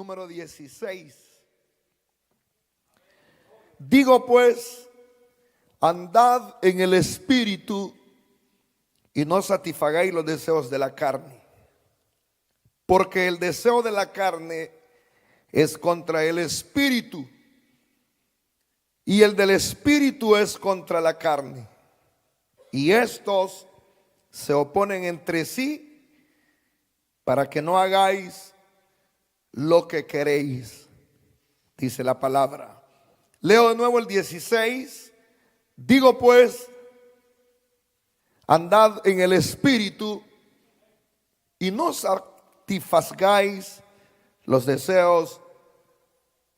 número 16. Digo pues, andad en el Espíritu y no satisfagáis los deseos de la carne. Porque el deseo de la carne es contra el Espíritu, y el del Espíritu es contra la carne. Y estos se oponen entre sí para que no hagáis lo que queréis, dice la palabra. Leo de nuevo el 16. Digo pues, andad en el Espíritu y no satisfagáis los deseos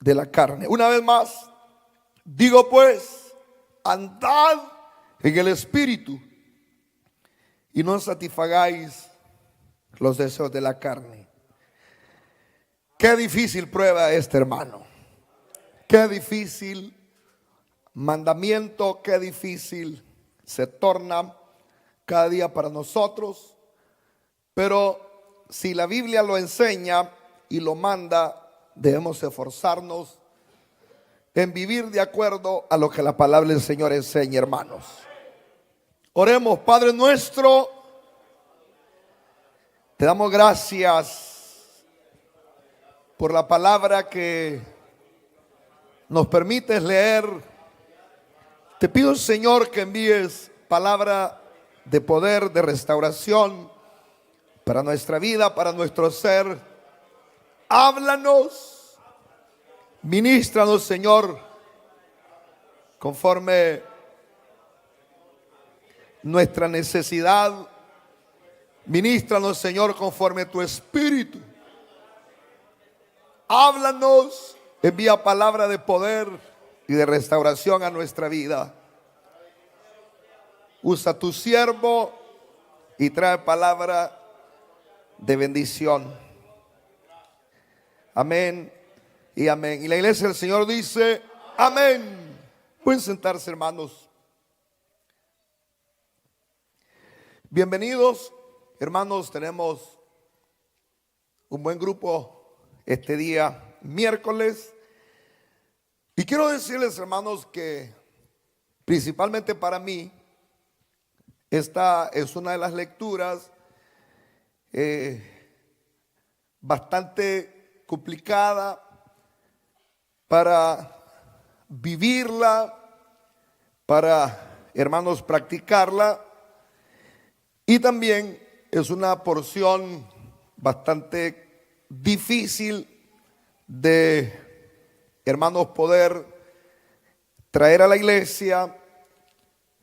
de la carne. Una vez más, digo pues, andad en el Espíritu y no satisfagáis los deseos de la carne. Qué difícil prueba hermano. Qué difícil mandamiento, qué difícil se torna cada día para nosotros. Pero si la Biblia lo enseña y lo manda, debemos esforzarnos en vivir de acuerdo a lo que la palabra del Señor enseña, hermanos. Oremos. Padre nuestro, te damos gracias por la palabra que nos permites leer. Te pido, Señor, que envíes palabra de poder, de restauración para nuestra vida, para nuestro ser. Háblanos, ministranos, Señor, conforme nuestra necesidad. Ministranos, Señor, conforme tu Espíritu. Háblanos, envía palabra de poder y de restauración a nuestra vida. Usa tu siervo y trae palabra de bendición. Amén y amén. Y la iglesia del Señor dice amén. Pueden sentarse, hermanos. Bienvenidos, hermanos. Tenemos un buen grupo este día miércoles. Y quiero decirles, hermanos, que principalmente para mí, esta es una de las lecturas bastante complicada para vivirla, para, hermanos, practicarla. Y también es una porción bastante difícil de, hermanos, poder traer a la iglesia,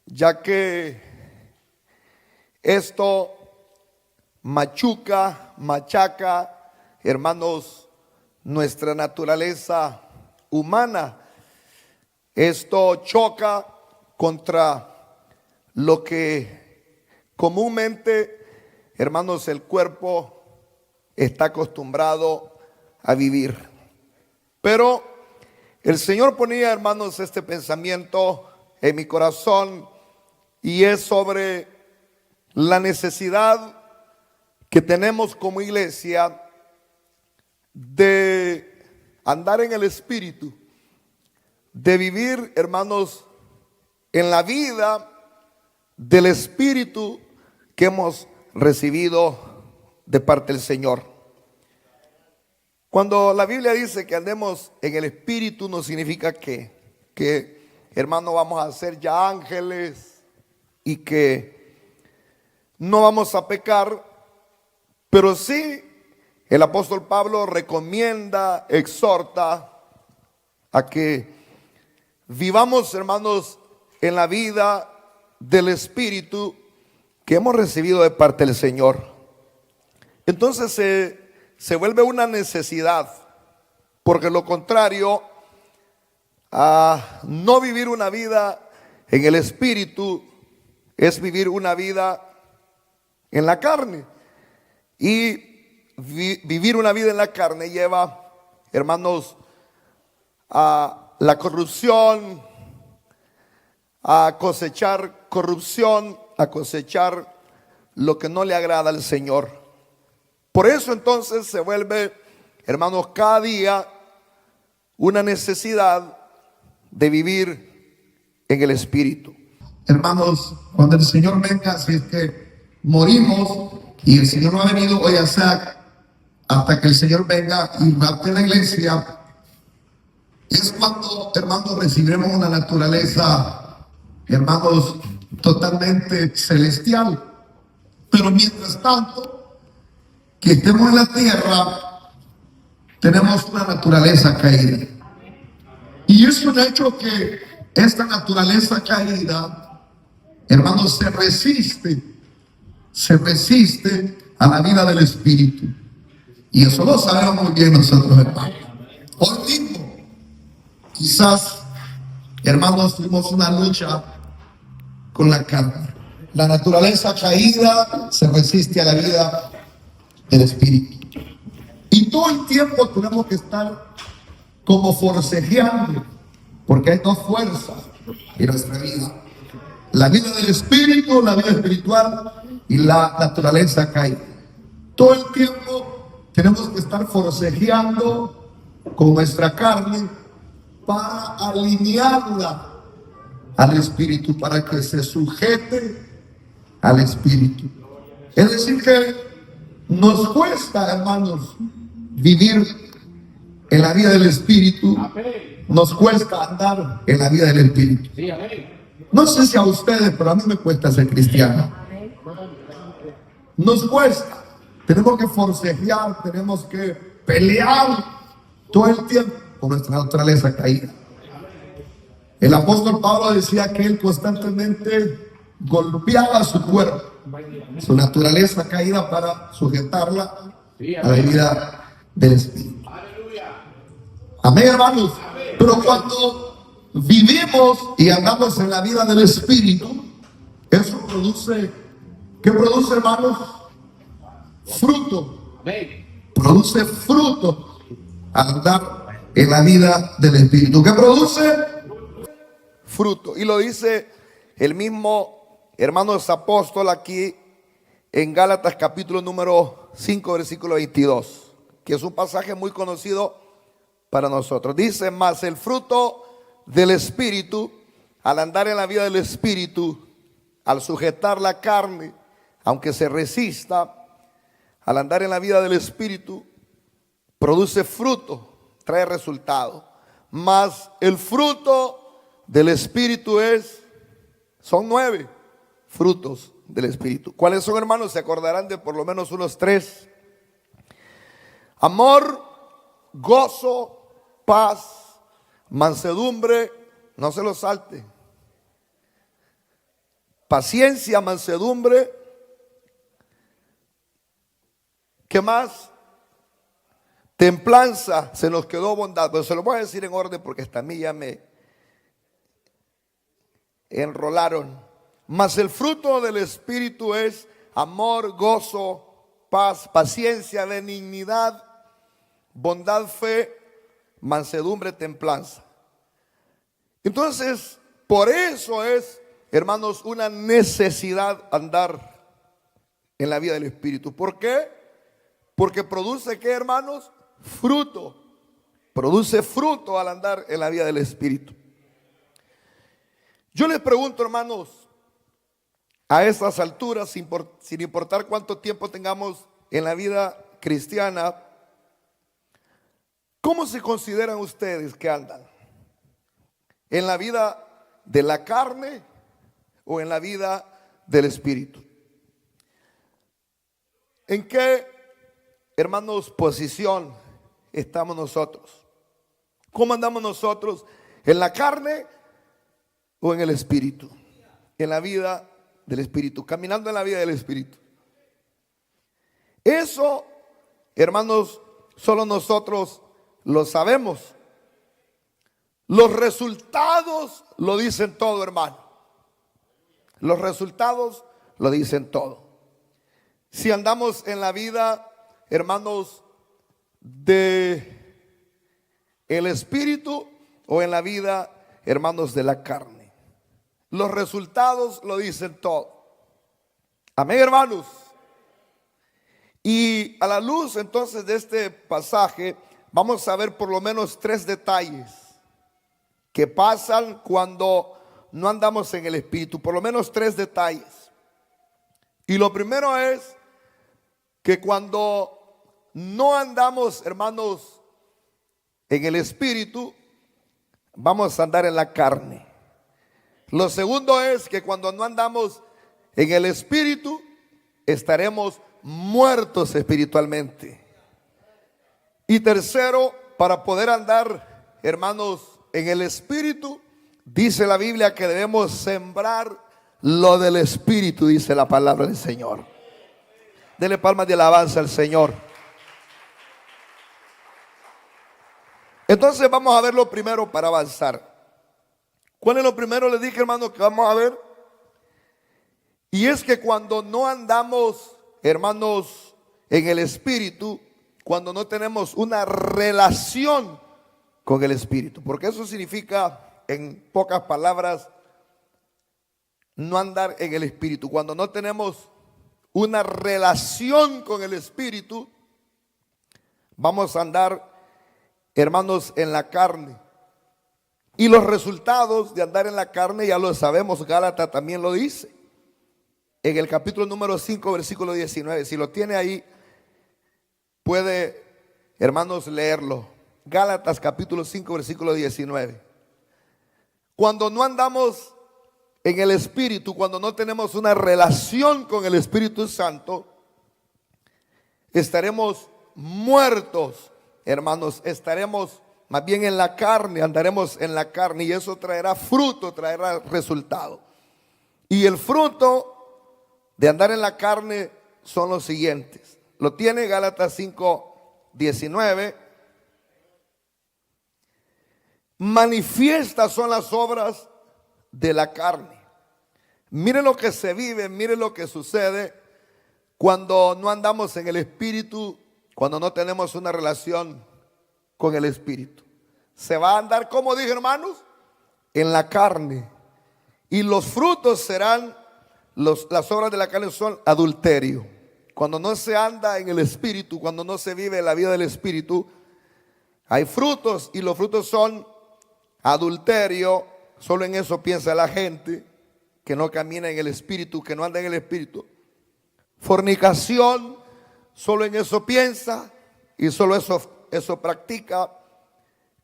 ya que esto machaca, hermanos, nuestra naturaleza humana. Esto choca contra lo que comúnmente, hermanos, el cuerpo está acostumbrado a vivir. Pero el Señor ponía, hermanos, este pensamiento en mi corazón, y es sobre la necesidad que tenemos como iglesia de andar en el Espíritu, de vivir, hermanos, en la vida del Espíritu que hemos recibido de parte del Señor. Cuando la Biblia dice que andemos en el Espíritu, no significa que hermano, vamos a ser ya ángeles y que no vamos a pecar. Pero sí, el apóstol Pablo recomienda, exhorta a que vivamos, hermanos, en la vida del Espíritu que hemos recibido de parte del Señor. Entonces se vuelve una necesidad, porque lo contrario a no vivir una vida en el Espíritu es vivir una vida en la carne. Y vivir una vida en la carne lleva, hermanos, a la corrupción, a cosechar corrupción, a cosechar lo que no le agrada al Señor. Por eso entonces se vuelve, hermanos, cada día una necesidad de vivir en el Espíritu. Hermanos, cuando el Señor venga, si es que morimos y el Señor no ha venido hoy, a sea hasta que el Señor venga y parte la iglesia, es cuando, hermanos, recibiremos una naturaleza, hermanos, totalmente celestial. Pero mientras tanto, que estemos en la tierra, tenemos una naturaleza caída. Y es un hecho que esta naturaleza caída, hermanos, se resiste a la vida del Espíritu. Y eso lo sabemos muy bien nosotros, hermanos. Hoy mismo, quizás, hermanos, tuvimos una lucha con la carne. La naturaleza caída se resiste a la vida del Espíritu. Y todo el tiempo tenemos que estar como forcejeando, porque hay dos fuerzas en nuestra vida: la vida del Espíritu, la vida espiritual, y la naturaleza caída. Todo el tiempo tenemos que estar forcejeando con nuestra carne para alinearla al Espíritu, para que se sujete al Espíritu. Es decir, que nos cuesta, hermanos, vivir en la vida del Espíritu. Nos cuesta andar en la vida del Espíritu. No sé si a ustedes, pero a mí me cuesta ser cristiano. Nos cuesta. Tenemos que forcejear, tenemos que pelear todo el tiempo con nuestra naturaleza caída. El apóstol Pablo decía que él constantemente golpeaba su cuerpo, su naturaleza caída, para sujetarla a la vida del Espíritu. Amén, hermanos. Pero cuando vivimos y andamos en la vida del Espíritu, eso produce, ¿qué produce, hermanos? Fruto. Produce fruto al andar en la vida del Espíritu. ¿Qué produce? Fruto. Y lo dice el mismo, hermanos, apóstol aquí en Gálatas capítulo número 5, versículo 22, que es un pasaje muy conocido para nosotros. Dice: mas el fruto del Espíritu, al andar en la vida del Espíritu, al sujetar la carne, aunque se resista, al andar en la vida del Espíritu, produce fruto, trae resultado. Mas el fruto del Espíritu son 9 frutos del Espíritu. ¿Cuáles son, hermanos? Se acordarán de por lo menos unos 3. Amor, gozo, paz, mansedumbre, no se lo salte. Paciencia, mansedumbre. ¿Qué más? Templanza, se nos quedó bondad. Pero se lo voy a decir en orden porque hasta a mí ya me enrolaron. Mas el fruto del Espíritu es amor, gozo, paz, paciencia, benignidad, bondad, fe, mansedumbre, templanza. Entonces, por eso es, hermanos, una necesidad andar en la vida del Espíritu. ¿Por qué? Porque produce, ¿qué, hermanos? Fruto. Produce fruto al andar en la vida del Espíritu. Yo les pregunto, hermanos, a estas alturas, sin importar cuánto tiempo tengamos en la vida cristiana, ¿cómo se consideran ustedes que andan? ¿En la vida de la carne o en la vida del Espíritu? ¿En qué, hermanos, posición estamos nosotros? ¿Cómo andamos nosotros? ¿En la carne o en el Espíritu? En la vida del Espíritu, caminando en la vida del Espíritu. Eso, hermanos, solo nosotros lo sabemos. Los resultados lo dicen todo, hermano. Los resultados lo dicen todo. Si andamos en la vida, hermanos, de el Espíritu o en la vida, hermanos, de la carne. Los resultados lo dicen todo. Amén, hermanos. Y a la luz entonces de este pasaje vamos a ver por lo menos 3 detalles que pasan cuando no andamos en el Espíritu. Por lo menos 3 detalles. Y lo primero es que cuando no andamos, hermanos, en el Espíritu, vamos a andar en la carne. Lo segundo es que cuando no andamos en el Espíritu, estaremos muertos espiritualmente. Y tercero, para poder andar, hermanos, en el Espíritu, dice la Biblia que debemos sembrar lo del Espíritu, dice la palabra del Señor. Dele palmas de alabanza al Señor. Entonces vamos a ver lo primero para avanzar. ¿Cuál es lo primero? Le dije, hermano, que vamos a ver. Y es que cuando no andamos, hermanos, en el Espíritu, cuando no tenemos una relación con el Espíritu, porque eso significa, en pocas palabras, no andar en el Espíritu. Cuando no tenemos una relación con el Espíritu, vamos a andar, hermanos, en la carne. Y los resultados de andar en la carne ya lo sabemos, Gálatas también lo dice. En el capítulo número 5, versículo 19. Si lo tiene ahí, puede, hermanos, leerlo. Gálatas capítulo 5, versículo 19. Cuando no andamos en el Espíritu, cuando no tenemos una relación con el Espíritu Santo, estaremos muertos, hermanos. Estaremos más bien en la carne, andaremos en la carne, y eso traerá fruto, traerá resultado. Y el fruto de andar en la carne son los siguientes. Lo tiene Gálatas 5, 19. Manifiestas son las obras de la carne. Mire lo que se vive, mire lo que sucede cuando no andamos en el Espíritu, cuando no tenemos una relación con el Espíritu. Se va a andar, como dije, hermanos, en la carne. Y los frutos serán, las obras de la carne son adulterio. Cuando no se anda en el Espíritu, cuando no se vive la vida del Espíritu, hay frutos, y los frutos son adulterio. Solo en eso piensa la gente que no camina en el Espíritu, que no anda en el Espíritu. Fornicación, solo en eso piensa y solo eso practica.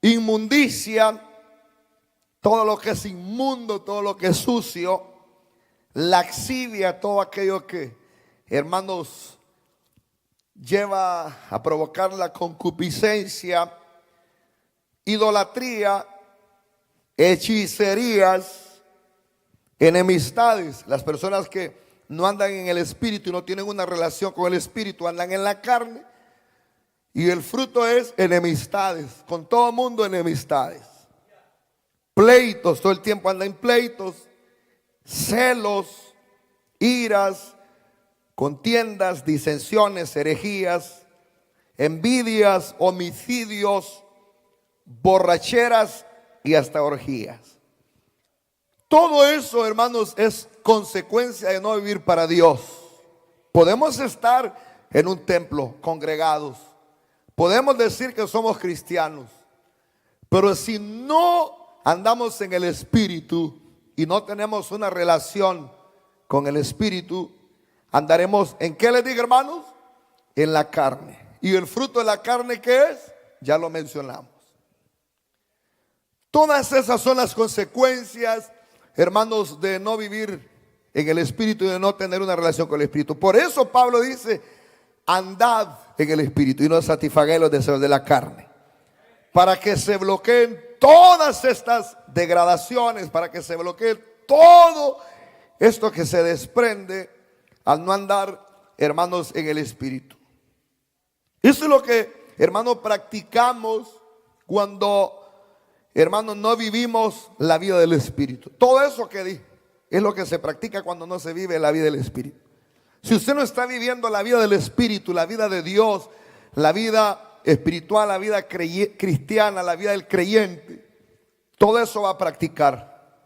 Inmundicia, todo lo que es inmundo, todo lo que es sucio. Laxivia, todo aquello que, hermanos, lleva a provocar la concupiscencia. Idolatría, hechicerías, enemistades. Las personas que no andan en el Espíritu y no tienen una relación con el Espíritu, andan en la carne. Y el fruto es enemistades, con todo mundo enemistades. Pleitos, todo el tiempo anda en pleitos, celos, iras, contiendas, disensiones, herejías, envidias, homicidios, borracheras y hasta orgías. Todo eso, hermanos, es consecuencia de no vivir para Dios. Podemos estar en un templo congregados, podemos decir que somos cristianos, pero si no andamos en el Espíritu y no tenemos una relación con el Espíritu, andaremos, ¿en qué les digo, hermanos? En la carne. ¿Y el fruto de la carne qué es? Ya lo mencionamos. Todas esas son las consecuencias, hermanos, de no vivir en el Espíritu y de no tener una relación con el Espíritu. Por eso Pablo dice: andad en el Espíritu y no satisfagáis los deseos de la carne, para que se bloqueen todas estas degradaciones, para que se bloquee todo esto que se desprende al no andar, hermanos, en el Espíritu. Eso es lo que, hermanos, practicamos cuando, hermanos, no vivimos la vida del Espíritu. Todo eso que dije es lo que se practica cuando no se vive la vida del Espíritu. Si usted no está viviendo la vida del Espíritu, la vida de Dios, la vida espiritual, la vida cristiana, la vida del creyente, todo eso va a practicar.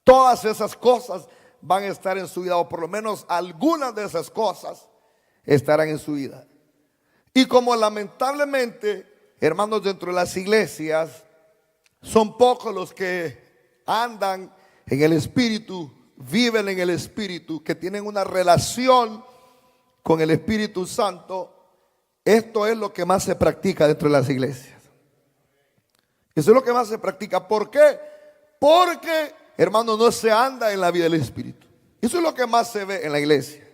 Todas esas cosas van a estar en su vida, o por lo menos algunas de esas cosas estarán en su vida. Y como lamentablemente, hermanos, dentro de las iglesias, son pocos los que andan en el Espíritu, viven en el Espíritu, que tienen una relación con el Espíritu Santo. Esto es lo que más se practica dentro de las iglesias. Eso es lo que más se practica. ¿Por qué? Porque, hermano, no se anda en la vida del Espíritu. Eso es lo que más se ve en la iglesia.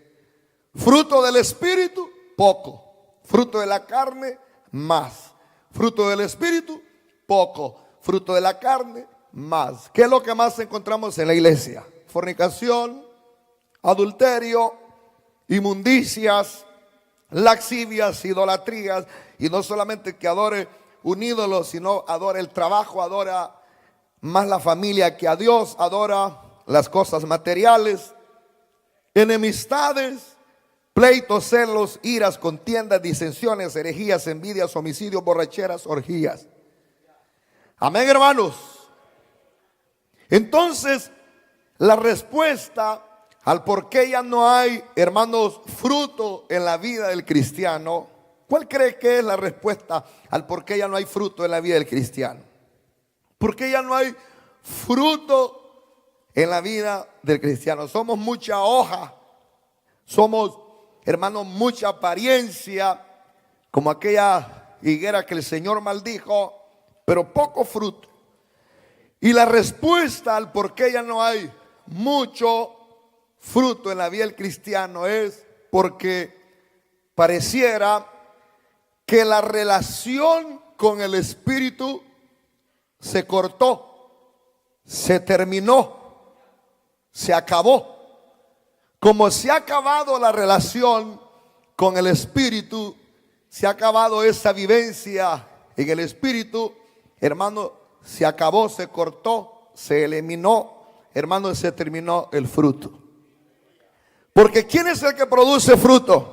Fruto del Espíritu, poco. Fruto de la carne, más. Fruto del Espíritu, poco. Fruto de la carne, más. ¿Qué es lo que más encontramos en la iglesia? Fornicación, adulterio, inmundicias, laxivias, idolatrías. Y no solamente que adore un ídolo, sino adora el trabajo, adora más la familia que a Dios, adora las cosas materiales, enemistades, pleitos, celos, iras, contiendas, disensiones, herejías, envidias, homicidios, borracheras, orgías. Amén, hermanos. Entonces, la respuesta al por qué ya no hay, hermanos, fruto en la vida del cristiano, ¿cuál cree que es la respuesta al por qué ya no hay fruto en la vida del cristiano? ¿Por qué ya no hay fruto en la vida del cristiano? Somos mucha hoja, somos, hermanos, mucha apariencia, como aquella higuera que el Señor maldijo, pero poco fruto. Y la respuesta al por qué ya no hay mucho fruto en la vida del cristiano es porque pareciera que la relación con el Espíritu se cortó, se terminó, se acabó. Como se ha acabado la relación con el Espíritu, se ha acabado esa vivencia en el Espíritu, hermano, se acabó, se cortó, se eliminó, hermano, se terminó el fruto. Porque ¿quién es el que produce fruto?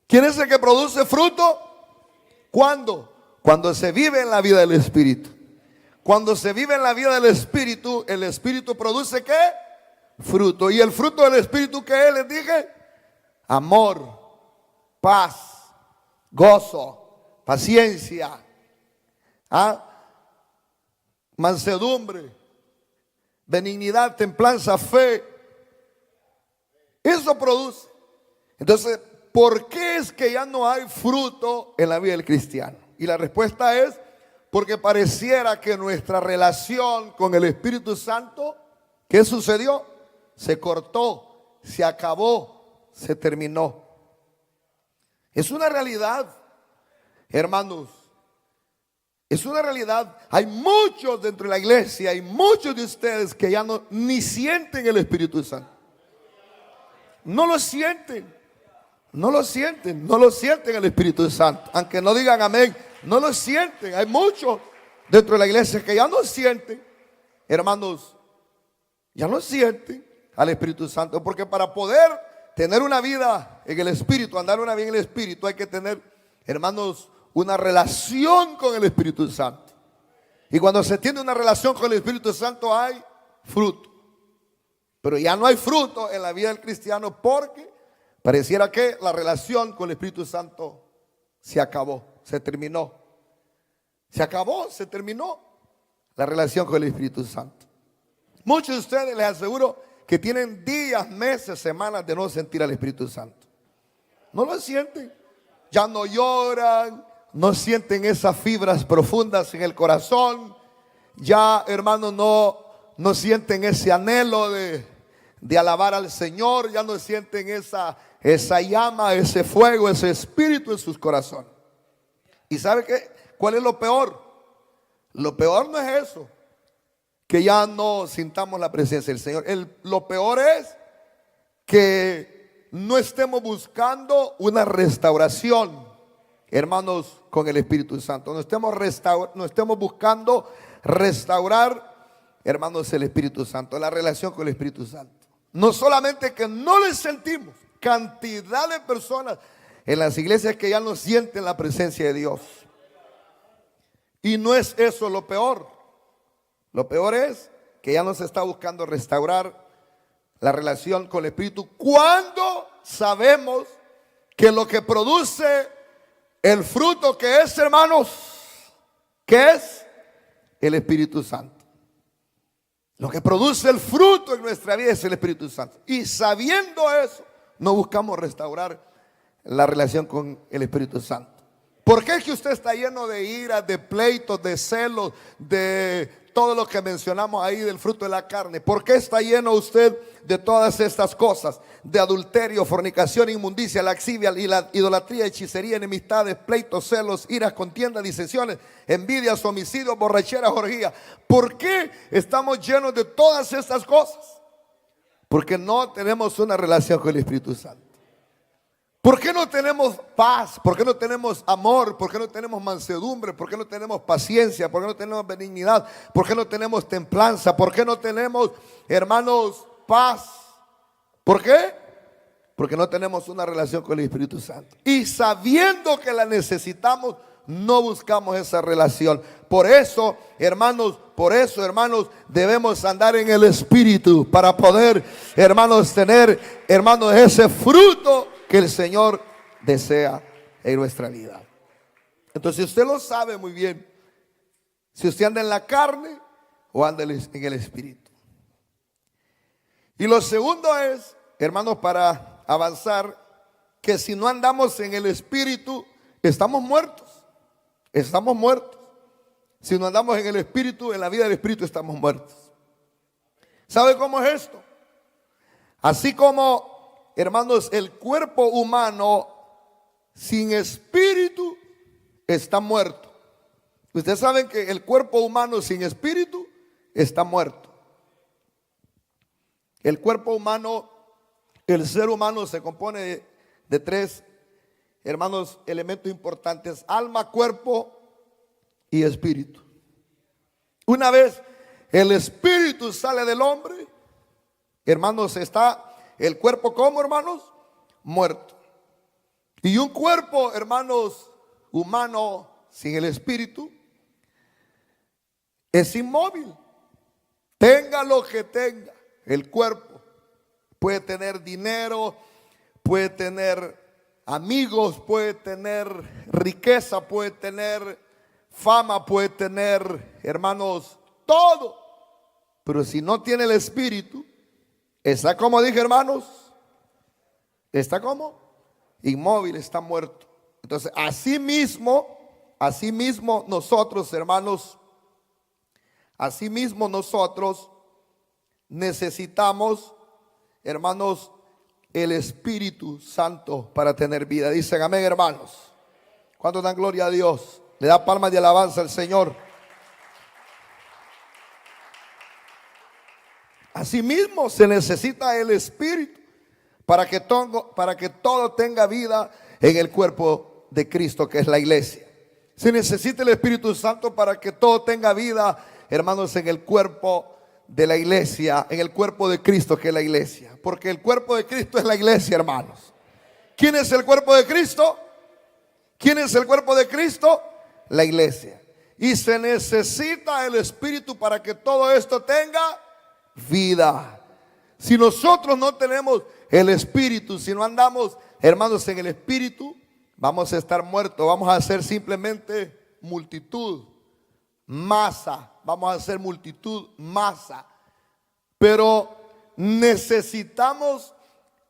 ¿Quién es el que produce fruto? ¿Cuándo? Cuando se vive en la vida del Espíritu. Cuando se vive en la vida del Espíritu, el Espíritu produce ¿qué? Fruto. ¿Y el fruto del Espíritu qué es? Les dije, amor, paz, gozo, paciencia, mansedumbre, benignidad, templanza, fe. Eso produce. Entonces, ¿por qué es que ya no hay fruto en la vida del cristiano? Y la respuesta es porque pareciera que nuestra relación con el Espíritu Santo, ¿qué sucedió? Se cortó, se acabó, se terminó. Es una realidad, hermanos. Es una realidad. Hay muchos dentro de la iglesia, hay muchos de ustedes que ya no ni sienten el Espíritu Santo. No lo sienten. No lo sienten, no lo sienten el Espíritu Santo. Aunque no digan amén, no lo sienten. Hay muchos dentro de la iglesia que ya no sienten, hermanos, ya no sienten al Espíritu Santo. Porque para poder tener una vida en el Espíritu, andar una vida en el Espíritu, hay que tener, hermanos, una relación con el Espíritu Santo. Y cuando se tiene una relación con el Espíritu Santo hay fruto. Pero ya no hay fruto en la vida del cristiano porque pareciera que la relación con el Espíritu Santo se acabó, se terminó. Se acabó, se terminó la relación con el Espíritu Santo. Muchos de ustedes les aseguro que tienen días, meses, semanas de no sentir al Espíritu Santo. No lo sienten. Ya no lloran, no sienten esas fibras profundas en el corazón. Ya, hermanos, no sienten ese anhelo de alabar al Señor. Ya no sienten esa llama, ese fuego, ese espíritu en sus corazones. ¿Y sabe qué? ¿Cuál es lo peor? Lo peor no es eso, que ya no sintamos la presencia del Señor. Lo peor es que no estemos buscando una restauración, hermanos, con el Espíritu Santo. No estemos buscando restaurar, hermanos, el Espíritu Santo, la relación con el Espíritu Santo. No solamente que no le sentimos, cantidad de personas en las iglesias que ya no sienten la presencia de Dios. Y no es eso lo peor. Lo peor es que ya no se está buscando restaurar la relación con el Espíritu cuando sabemos que lo que produce el fruto que es, hermanos, ¿qué es? El Espíritu Santo. Lo que produce el fruto en nuestra vida es el Espíritu Santo. Y sabiendo eso, no buscamos restaurar la relación con el Espíritu Santo. ¿Por qué es que usted está lleno de ira, de pleitos, de celos, de todo lo que mencionamos ahí del fruto de la carne? ¿Por qué está lleno usted de todas estas cosas? De adulterio, fornicación, inmundicia, laxivia, y la idolatría, hechicería, enemistades, pleitos, celos, iras, contiendas, disensiones, envidias, homicidios, borracheras, orgías. ¿Por qué estamos llenos de todas estas cosas? Porque no tenemos una relación con el Espíritu Santo. ¿Por qué no tenemos paz? ¿Por qué no tenemos amor? ¿Por qué no tenemos mansedumbre? ¿Por qué no tenemos paciencia? ¿Por qué no tenemos benignidad? ¿Por qué no tenemos templanza? ¿Por qué no tenemos, hermanos, paz? ¿Por qué? Porque no tenemos una relación con el Espíritu Santo. Y sabiendo que la necesitamos, no buscamos esa relación. Por eso, hermanos, debemos andar en el Espíritu para poder, hermanos, tener, hermanos, ese fruto que el Señor desea en nuestra vida. Entonces usted lo sabe muy bien, si usted anda en la carne o anda en el Espíritu. Y lo segundo es, hermanos, para avanzar, que si no andamos en el Espíritu, estamos muertos. Estamos muertos. Si no andamos en el Espíritu, en la vida del Espíritu, estamos muertos. ¿Sabe cómo es esto? Así como, hermanos, el cuerpo humano sin espíritu está muerto. Ustedes saben que el cuerpo humano sin espíritu está muerto. El cuerpo humano, el ser humano se compone de tres, hermanos, elementos importantes: alma, cuerpo y espíritu. Una vez el espíritu sale del hombre, hermanos, está el cuerpo como, hermanos, muerto. Y un cuerpo, hermanos, humano sin el espíritu es inmóvil. Tenga lo que tenga el cuerpo. Puede tener dinero, puede tener amigos, puede tener riqueza, puede tener fama, puede tener, hermanos, todo. Pero si no tiene el espíritu, está como dije, hermanos, está como inmóvil, está muerto. Entonces, así mismo nosotros, hermanos, así mismo nosotros necesitamos, hermanos, el Espíritu Santo para tener vida. Dicen amén, hermanos. ¿Cuántos dan gloria a Dios? Le da palmas de alabanza al Señor. Asimismo se necesita el Espíritu para que todo tenga vida en el cuerpo de Cristo, que es la iglesia. Se necesita el Espíritu Santo para que todo tenga vida, hermanos, en el cuerpo de la iglesia, en el cuerpo de Cristo, que es la iglesia. Porque el cuerpo de Cristo es la iglesia, hermanos. ¿Quién es el cuerpo de Cristo? ¿Quién es el cuerpo de Cristo? La iglesia. Y se necesita el Espíritu para que todo esto tenga vida. Si nosotros no tenemos el Espíritu, si no andamos, hermanos, en el Espíritu, vamos a estar muertos. Vamos a ser simplemente multitud, masa. Vamos a ser multitud, masa. Pero necesitamos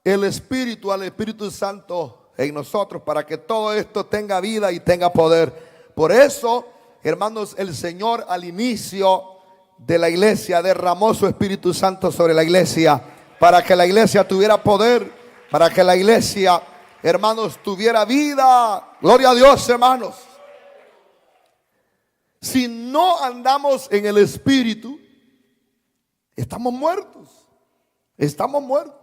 el Espíritu, al Espíritu Santo en nosotros para que todo esto tenga vida y tenga poder. Por eso, hermanos, el Señor al inicio de la iglesia derramó su Espíritu Santo sobre la iglesia para que la iglesia tuviera poder, para que la iglesia, hermanos, tuviera vida. Gloria a Dios, hermanos. Si no andamos en el Espíritu, estamos muertos. Estamos muertos.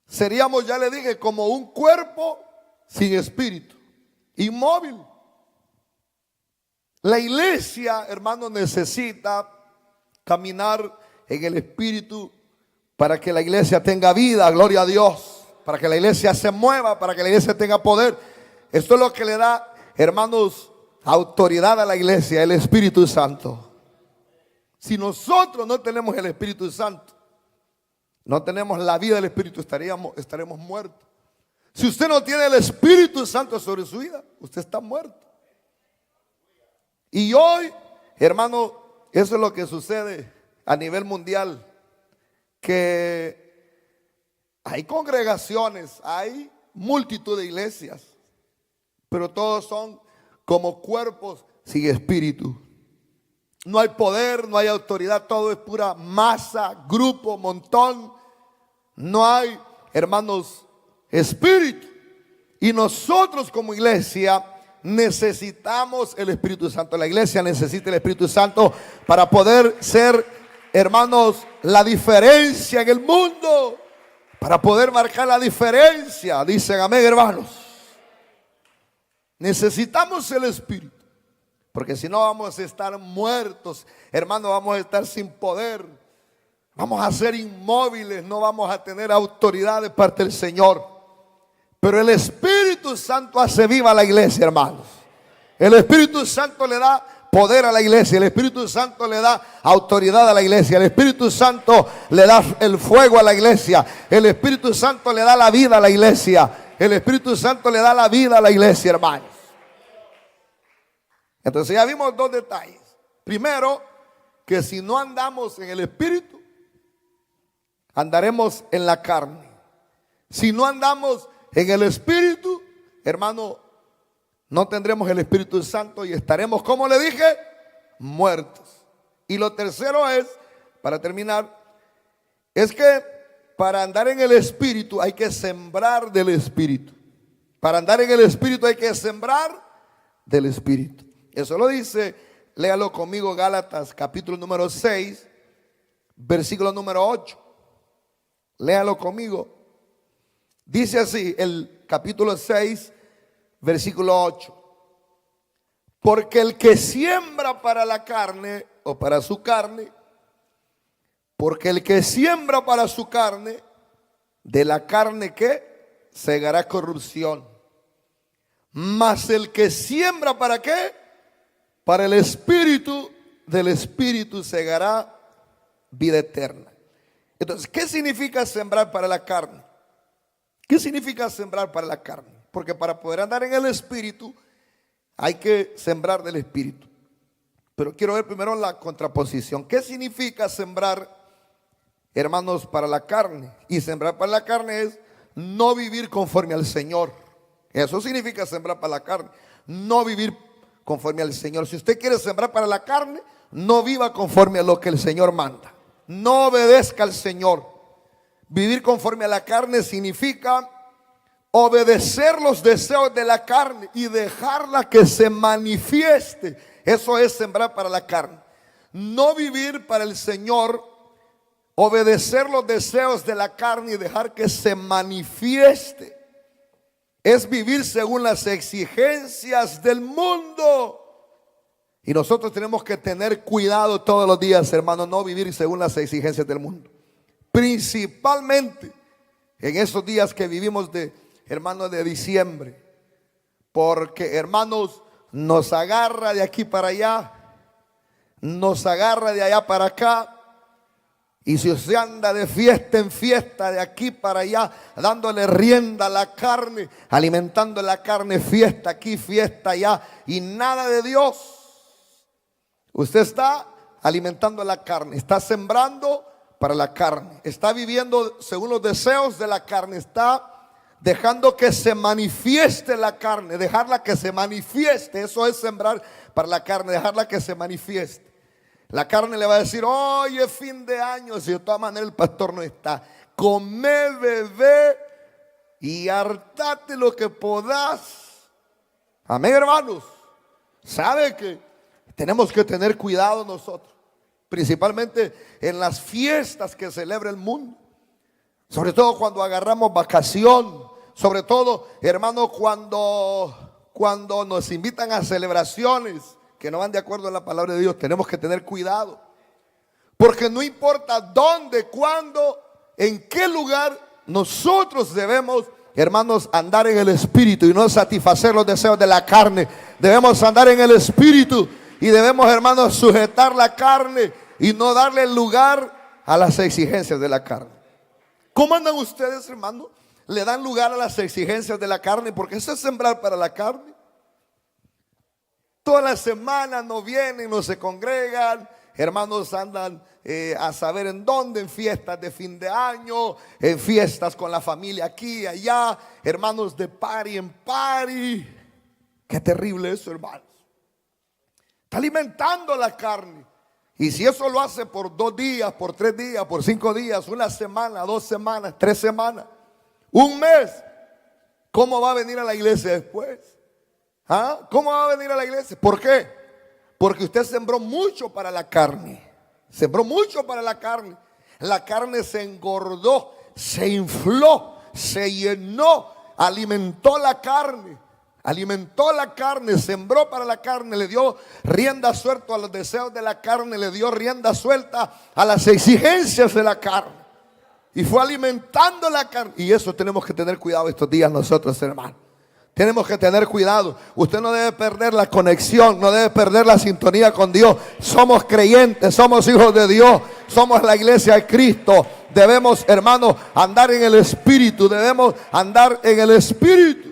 Seríamos, ya le dije, como un cuerpo sin espíritu, inmóvil. La iglesia, hermano, necesita caminar en el Espíritu para que la iglesia tenga vida, gloria a Dios, para que la iglesia se mueva, para que la iglesia tenga poder. Esto es lo que le da, hermanos, autoridad a la iglesia, el Espíritu Santo. Si nosotros no tenemos el Espíritu Santo, no tenemos la vida del Espíritu, estaremos muertos. Si usted no tiene el Espíritu Santo sobre su vida, usted está muerto. Y hoy, hermano, eso es lo que sucede a nivel mundial, que hay congregaciones, hay multitud de iglesias, pero todos son como cuerpos sin espíritu. No hay poder, no hay autoridad, todo es pura masa, grupo, montón. No hay, hermanos, espíritu. Y nosotros como iglesia necesitamos el Espíritu Santo. La iglesia necesita el Espíritu Santo para poder ser, hermanos, la diferencia en el mundo, para poder marcar la diferencia. Dicen amén, hermanos. Necesitamos el Espíritu, porque si no vamos a estar muertos, hermanos, vamos a estar sin poder, vamos a ser inmóviles, no vamos a tener autoridad de parte del Señor. Pero el Espíritu Santo hace viva la iglesia, hermanos. El Espíritu Santo le da poder a la iglesia, el Espíritu Santo le da autoridad a la iglesia, el Espíritu Santo le da el fuego a la iglesia, el Espíritu Santo le da la vida a la iglesia, el Espíritu Santo le da la vida a la iglesia, hermanos. Entonces ya vimos dos detalles. Primero, que si no andamos en el Espíritu, andaremos en la carne. Si no andamos en el Espíritu, hermano, no tendremos el Espíritu Santo y estaremos, como le dije, muertos. Y lo tercero es, para terminar, es que para andar en el Espíritu hay que sembrar del Espíritu. Para andar en el Espíritu hay que sembrar del Espíritu. Eso lo dice, léalo conmigo, Gálatas capítulo número 6, versículo número 8. Léalo conmigo. Dice así el capítulo 6, versículo 8. Porque el que siembra para la carne o para su carne, porque el que siembra para su carne, de la carne ¿qué? Segará corrupción. Mas el que siembra para ¿qué? Para el Espíritu, del Espíritu segará vida eterna. Entonces, ¿qué significa sembrar para la carne? ¿Qué significa sembrar para la carne? Porque para poder andar en el Espíritu hay que sembrar del Espíritu. Pero quiero ver primero la contraposición. ¿Qué significa sembrar, hermanos, para la carne? Y sembrar para la carne es no vivir conforme al Señor. Eso significa sembrar para la carne. No vivir conforme al Señor. Si usted quiere sembrar para la carne, no viva conforme a lo que el Señor manda. No obedezca al Señor. Vivir conforme a la carne significa obedecer los deseos de la carne y dejarla que se manifieste. Eso es sembrar para la carne. No vivir para el Señor, obedecer los deseos de la carne y dejar que se manifieste. Es vivir según las exigencias del mundo. Y nosotros tenemos que tener cuidado todos los días, hermanos, no vivir según las exigencias del mundo. Principalmente en esos días que vivimos hermanos, de diciembre. Porque, hermanos, nos agarra de aquí para allá, nos agarra de allá para acá. Y si usted anda de fiesta en fiesta, de aquí para allá, dándole rienda a la carne, alimentando la carne, fiesta aquí, fiesta allá, y nada de Dios, usted está alimentando la carne, está sembrando para la carne, está viviendo según los deseos de la carne, está dejando que se manifieste la carne, dejarla que se manifieste. Eso es sembrar para la carne, dejarla que se manifieste. La carne le va a decir: oye, fin de año, si de todas maneras el pastor no está, come, bebé y hartate lo que podás. Amén, hermanos. ¿Sabe que tenemos que tener cuidado nosotros? Principalmente en las fiestas que celebra el mundo. Sobre todo cuando agarramos vacación. Sobre todo, hermano, cuando nos invitan a celebraciones que no van de acuerdo a la palabra de Dios, tenemos que tener cuidado. Porque no importa dónde, cuándo, en qué lugar, nosotros debemos, hermanos, andar en el Espíritu y no satisfacer los deseos de la carne. Debemos andar en el Espíritu y debemos, hermanos, sujetar la carne y no darle lugar a las exigencias de la carne. ¿Cómo andan ustedes, hermanos, le dan lugar a las exigencias de la carne, porque eso es sembrar para la carne. Todas las semanas no vienen, no se congregan, hermanos andan a saber en dónde, en fiestas de fin de año, en fiestas con la familia aquí y allá, hermanos, de party en party. Qué terrible eso, hermanos. Está alimentando la carne. Y si eso lo hace por 2 días, por 3 días, por 5 días, una semana, 2 semanas, 3 semanas, un mes, ¿cómo va a venir a la iglesia después? ¿Ah? ¿Cómo va a venir a la iglesia? ¿Por qué? Porque usted sembró mucho para la carne. Sembró mucho para la carne. La carne se engordó, se infló, se llenó, alimentó la carne. Alimentó la carne, sembró para la carne, le dio rienda suelta a los deseos de la carne, le dio rienda suelta a las exigencias de la carne. Y fue alimentando la carne. Y eso tenemos que tener cuidado estos días nosotros, hermanos. Tenemos que tener cuidado. Usted no debe perder la conexión, no debe perder la sintonía con Dios. Somos creyentes, somos hijos de Dios, somos la iglesia de Cristo. Debemos, hermanos, andar en el Espíritu. Debemos andar en el Espíritu.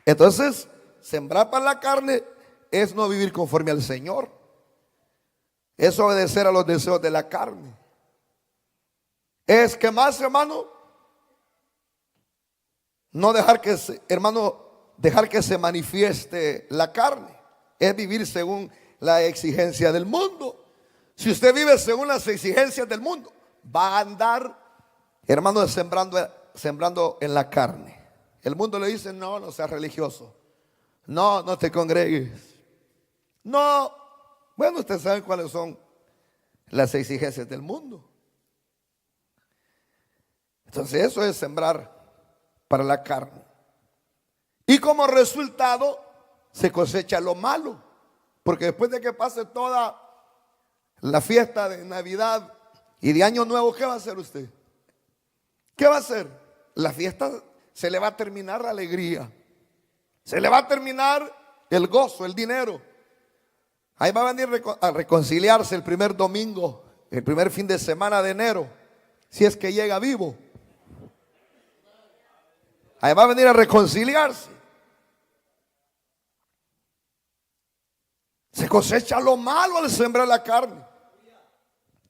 Entonces, sembrar para la carne es no vivir conforme al Señor. Es obedecer a los deseos de la carne. Es que más, hermano, no dejar que dejar que se manifieste la carne. Es vivir según la exigencia del mundo. Si usted vive según las exigencias del mundo, va a andar, hermano, sembrando en la carne. El mundo le dice: no, no seas religioso. No, no te congregues. No. Bueno, usted sabe cuáles son las exigencias del mundo. Entonces eso es sembrar para la carne. Y como resultado se cosecha lo malo. Porque después de que pase toda la fiesta de Navidad y de Año Nuevo, ¿qué va a hacer usted? ¿Qué va a hacer? La fiesta se le va a terminar la alegría. Se le va a terminar el gozo, el dinero. Ahí va a venir a reconciliarse el primer domingo, el primer fin de semana de enero, si es que llega vivo. Ahí va a venir a reconciliarse. Se cosecha lo malo al sembrar la carne.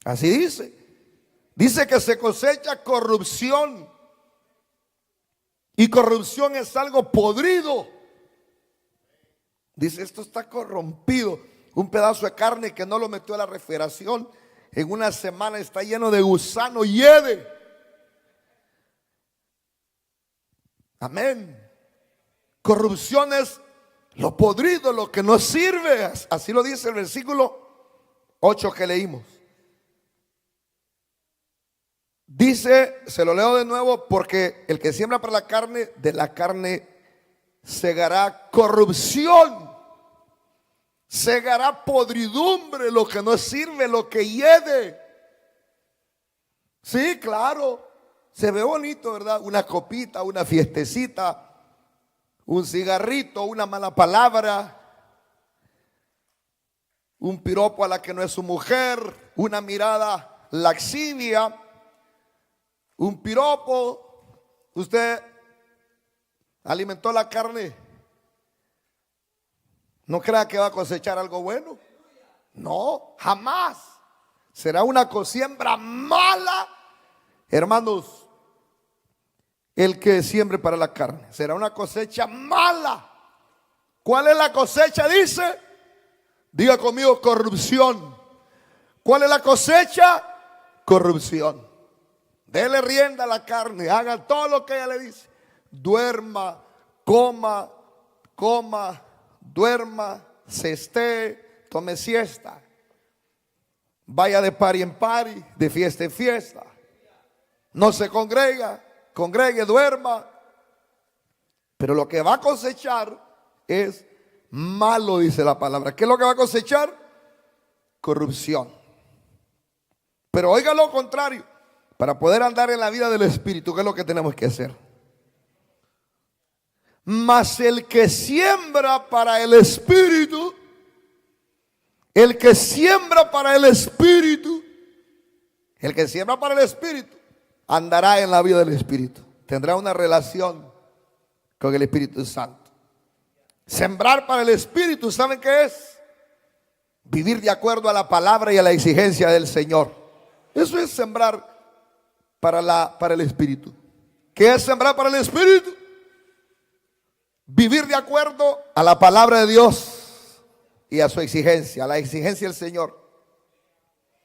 Así dice. Dice que se cosecha corrupción. Y corrupción es algo podrido. Dice: esto está corrompido. Un pedazo de carne que no lo metió a la refrigeración, en una semana está lleno de gusano, hiede. Amén. Corrupción es lo podrido, lo que no sirve. Así lo dice el versículo 8 que leímos. Dice, se lo leo de nuevo: porque el que siembra para la carne, de la carne segará corrupción, segará podridumbre, lo que no sirve, lo que hiede. Sí, claro, se ve bonito, ¿verdad? Una copita, una fiestecita, un cigarrito, una mala palabra, un piropo a la que no es su mujer, una mirada laxivia, un piropo. Usted alimentó la carne. No crea que va a cosechar algo bueno. No, jamás. Será una siembra mala, hermanos. El que siembre para la carne será una cosecha mala. ¿Cuál es la cosecha? Dice, diga conmigo: corrupción. ¿Cuál es la cosecha? Corrupción. Dele rienda a la carne, haga todo lo que ella le dice. Duerma, coma, duerma, se esté, tome siesta. Vaya de party en party, de fiesta en fiesta. No se congregue, duerma. Pero lo que va a cosechar es malo, dice la palabra. ¿Qué es lo que va a cosechar? Corrupción. Pero oiga lo contrario. Para poder andar en la vida del Espíritu, ¿qué es lo que tenemos que hacer? Mas el que siembra para el Espíritu, el que siembra para el Espíritu, el que siembra para el Espíritu, andará en la vida del Espíritu. tendrá una relación con el Espíritu Santo. Sembrar para el Espíritu, ¿saben qué es? Vivir de acuerdo a la palabra y a la exigencia del Señor. Eso es sembrar para el Espíritu. ¿Qué es sembrar para el Espíritu? Vivir de acuerdo a la palabra de Dios y a su exigencia, a la exigencia del Señor.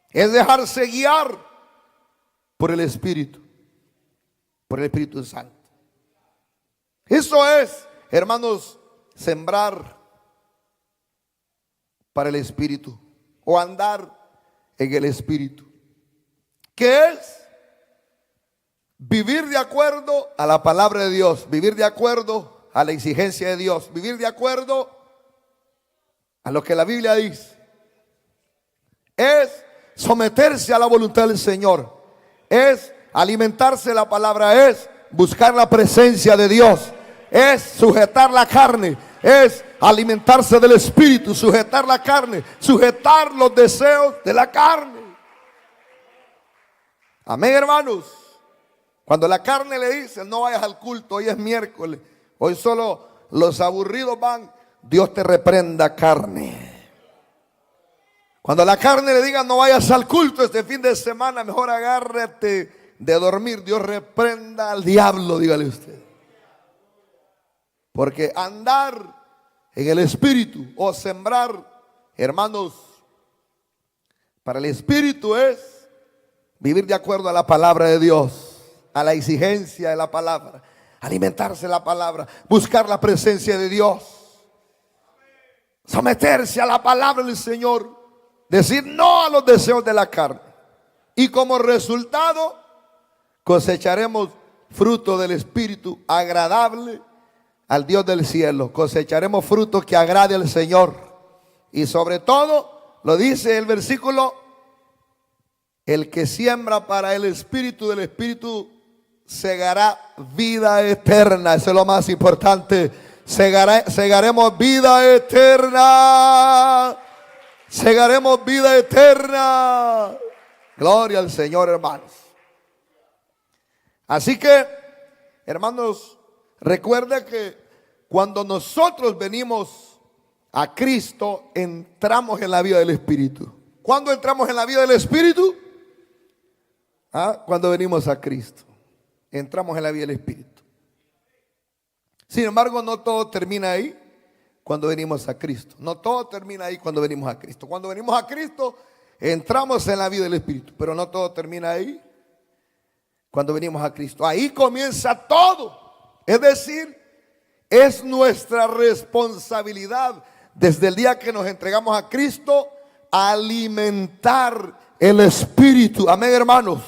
Es dejarse guiar por el Espíritu Santo. Eso es, hermanos, sembrar para el Espíritu o andar en el Espíritu. ¿Qué es? Vivir de acuerdo a la palabra de Dios, vivir de acuerdo a la exigencia de Dios, vivir de acuerdo a lo que la Biblia dice. Es someterse a la voluntad del Señor, es alimentarse de la palabra, es buscar la presencia de Dios, es sujetar la carne, es alimentarse del Espíritu, sujetar la carne, sujetar los deseos de la carne. Amén, hermanos. Cuando la carne le dice, no vayas al culto, hoy es miércoles, hoy solo los aburridos van, Dios te reprenda, carne. Cuando la carne le diga, no vayas al culto este fin de semana, mejor agárrate de dormir, Dios reprenda al diablo, dígale usted. Porque andar en el Espíritu o sembrar, hermanos, para el Espíritu es vivir de acuerdo a la palabra de Dios, a la exigencia de la palabra, alimentarse de la palabra, buscar la presencia de Dios, someterse a la palabra del Señor, decir no a los deseos de la carne. Y como resultado cosecharemos fruto del Espíritu agradable al Dios del cielo. Cosecharemos fruto que agrade al Señor. Y sobre todo, lo dice el versículo, el que siembra para el Espíritu, del Espíritu segará vida eterna. Eso es lo más importante. Segaremos vida eterna. Segaremos vida eterna. Gloria al Señor, hermanos. Así que, hermanos, recuerda que cuando nosotros venimos a Cristo, entramos en la vida del Espíritu. ¿Cuándo entramos en la vida del Espíritu? Cuando venimos a Cristo. Entramos en la vida del Espíritu. Sin embargo, no todo termina ahí cuando venimos a Cristo. No todo termina ahí cuando venimos a Cristo. Cuando venimos a Cristo, entramos en la vida del Espíritu. Pero no todo termina ahí cuando venimos a Cristo. Ahí comienza todo. Es decir, es nuestra responsabilidad desde el día que nos entregamos a Cristo alimentar el Espíritu. Amén, hermanos.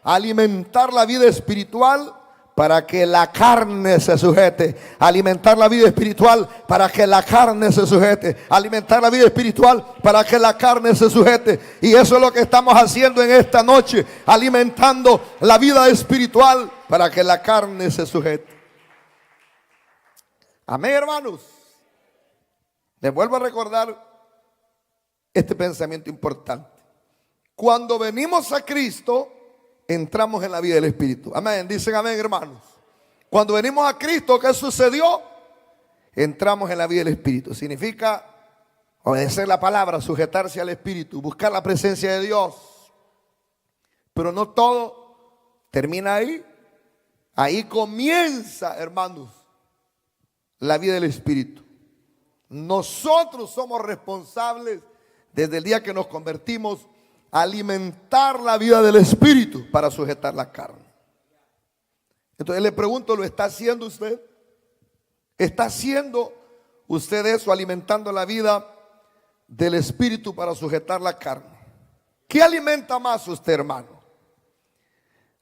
Alimentar la vida espiritual para que la carne se sujete. Alimentar la vida espiritual para que la carne se sujete. Alimentar la vida espiritual para que la carne se sujete. Y eso es lo que estamos haciendo en esta noche. Alimentando la vida espiritual para que la carne se sujete. Amén, hermanos. Les vuelvo a recordar este pensamiento importante. Cuando venimos a Cristo, entramos en la vida del Espíritu. Amén. Dicen amén, hermanos. Cuando venimos a Cristo, ¿qué sucedió? Entramos en la vida del Espíritu. Significa obedecer la palabra, sujetarse al Espíritu, buscar la presencia de Dios. Pero no todo termina ahí. Ahí comienza, hermanos, la vida del Espíritu. Nosotros somos responsables desde el día que nos convertimos alimentar la vida del Espíritu para sujetar la carne. Entonces le pregunto, ¿lo está haciendo usted? ¿Está haciendo usted eso, alimentando la vida del Espíritu para sujetar la carne? ¿Qué alimenta más usted, hermano?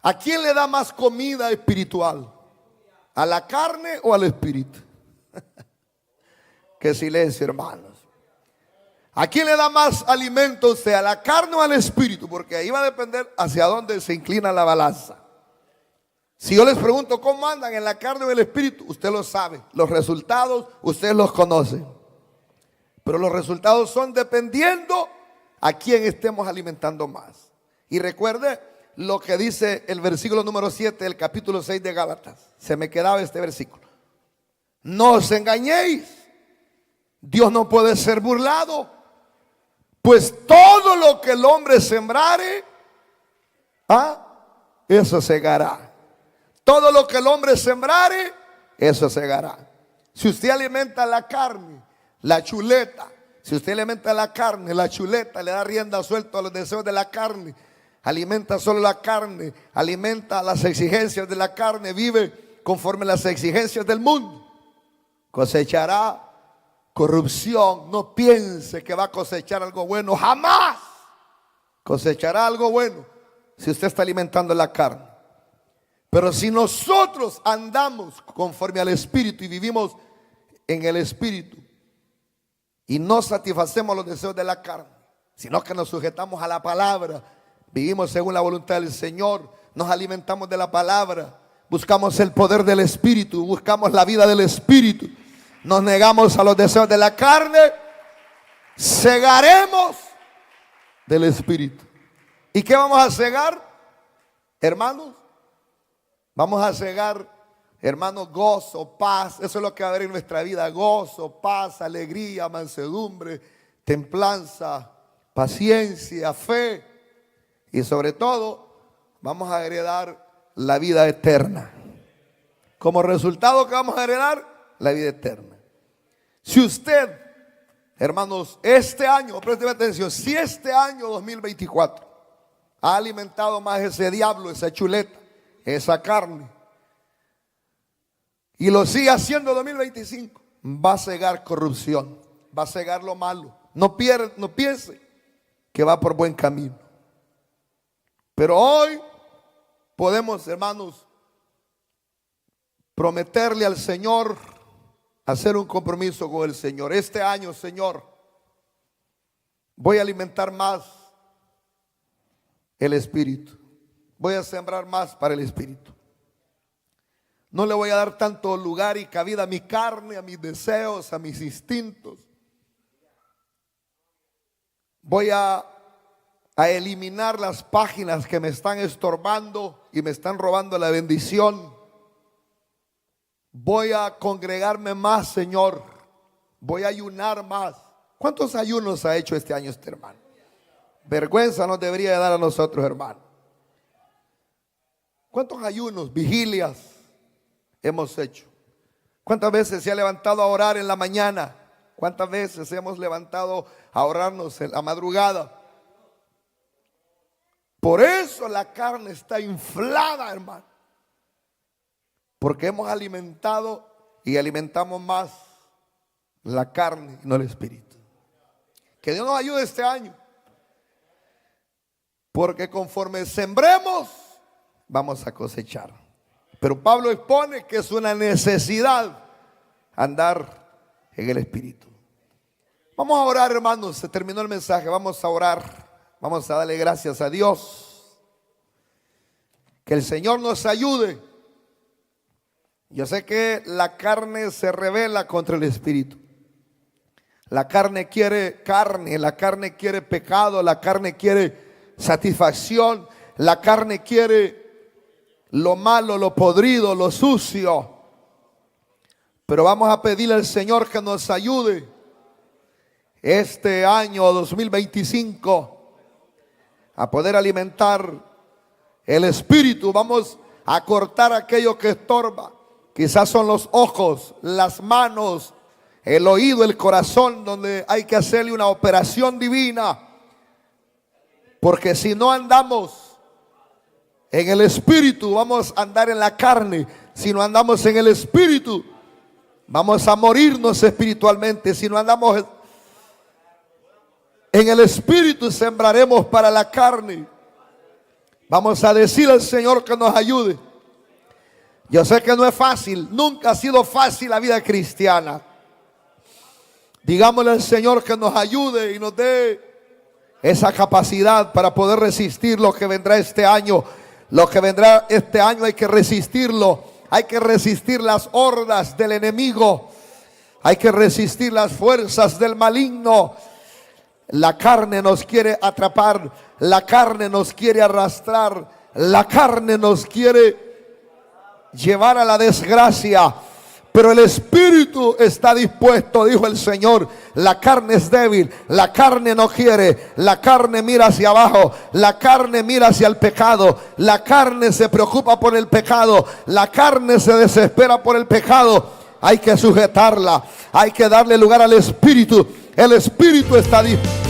¿A quién le da más comida espiritual? ¿A la carne o al Espíritu? Qué silencio, hermanos. ¿A quién le da más alimento usted? ¿A la carne o al Espíritu? Porque ahí va a depender hacia dónde se inclina la balanza. Si yo les pregunto cómo andan en la carne o en el Espíritu, usted lo sabe. Los resultados ustedes los conocen. Pero los resultados son dependiendo a quién estemos alimentando más. Y recuerde, lo que dice el versículo número 7 del capítulo 6 de Gálatas. Se me quedaba este versículo. No os engañéis, Dios no puede ser burlado, pues todo lo que el hombre sembrare, eso segará. Todo lo que el hombre sembrare, eso segará. Si usted alimenta la carne, la chuleta, si usted alimenta la carne, la chuleta, le da rienda suelta a los deseos de la carne, alimenta solo la carne, alimenta las exigencias de la carne, vive conforme las exigencias del mundo, cosechará corrupción. No piense que va a cosechar algo bueno, jamás cosechará algo bueno si usted está alimentando la carne. Pero si nosotros andamos conforme al Espíritu y vivimos en el Espíritu y no satisfacemos los deseos de la carne, sino que nos sujetamos a la palabra, vivimos según la voluntad del Señor, nos alimentamos de la palabra, buscamos el poder del Espíritu, buscamos la vida del Espíritu, nos negamos a los deseos de la carne, segaremos del Espíritu. ¿Y qué vamos a cegar, hermanos? Vamos a cegar, hermanos, gozo, paz. Eso es lo que va a haber en nuestra vida: gozo, paz, alegría, mansedumbre, templanza, paciencia, fe. Y sobre todo, vamos a heredar la vida eterna. Como resultado, ¿qué vamos a heredar? La vida eterna. Si usted, hermanos, este año, présteme atención, si este año 2024 ha alimentado más ese diablo, esa chuleta, esa carne, y lo sigue haciendo 2025, va a cegar corrupción, va a cegar lo malo. No piense que va por buen camino. Pero hoy podemos, hermanos, prometerle al Señor, hacer un compromiso con el Señor. Este año, Señor, voy a alimentar más el Espíritu. Voy a sembrar más para el Espíritu. No le voy a dar tanto lugar y cabida a mi carne, a mis deseos, a mis instintos. Voy a eliminar las páginas que me están estorbando y me están robando la bendición. Voy a congregarme más, Señor. Voy a ayunar más. ¿Cuántos ayunos ha hecho este año este hermano? Vergüenza nos debería dar a nosotros, hermano. ¿Cuántos ayunos, vigilias hemos hecho? ¿Cuántas veces se ha levantado a orar en la mañana? ¿Cuántas veces hemos levantado a orarnos en la madrugada? Por eso la carne está inflada, hermano. Porque hemos alimentado y alimentamos más la carne y no el Espíritu. Que Dios nos ayude este año. Porque conforme sembremos, vamos a cosechar. Pero Pablo expone que es una necesidad andar en el Espíritu. Vamos a orar, hermanos. Se terminó el mensaje. Vamos a orar. Vamos a darle gracias a Dios. Que el Señor nos ayude. Yo sé que la carne se rebela contra el Espíritu. La carne quiere carne, la carne quiere pecado, la carne quiere satisfacción, la carne quiere lo malo, lo podrido, lo sucio. Pero vamos a pedirle al Señor que nos ayude este año 2025 a poder alimentar el Espíritu. Vamos a cortar aquello que estorba. Quizás son los ojos, las manos, el oído, el corazón, donde hay que hacerle una operación divina. Porque si no andamos en el Espíritu, vamos a andar en la carne. Si no andamos en el Espíritu, vamos a morirnos espiritualmente. Si no andamos en el Espíritu, sembraremos para la carne. Vamos a decir al Señor que nos ayude. Yo sé que no es fácil, nunca ha sido fácil la vida cristiana. Digámosle al Señor que nos ayude y nos dé esa capacidad para poder resistir lo que vendrá este año. Lo que vendrá este año hay que resistirlo. Hay que resistir las hordas del enemigo. Hay que resistir las fuerzas del maligno. La carne nos quiere atrapar. La carne nos quiere arrastrar. La carne nos quiere llevar a la desgracia, pero el espíritu está dispuesto, dijo el Señor. La carne es débil, la carne no quiere, la carne mira hacia abajo, la carne mira hacia el pecado, la carne se preocupa por el pecado, la carne se desespera por el pecado. Hay que sujetarla, hay que darle lugar al espíritu. El espíritu está dispuesto.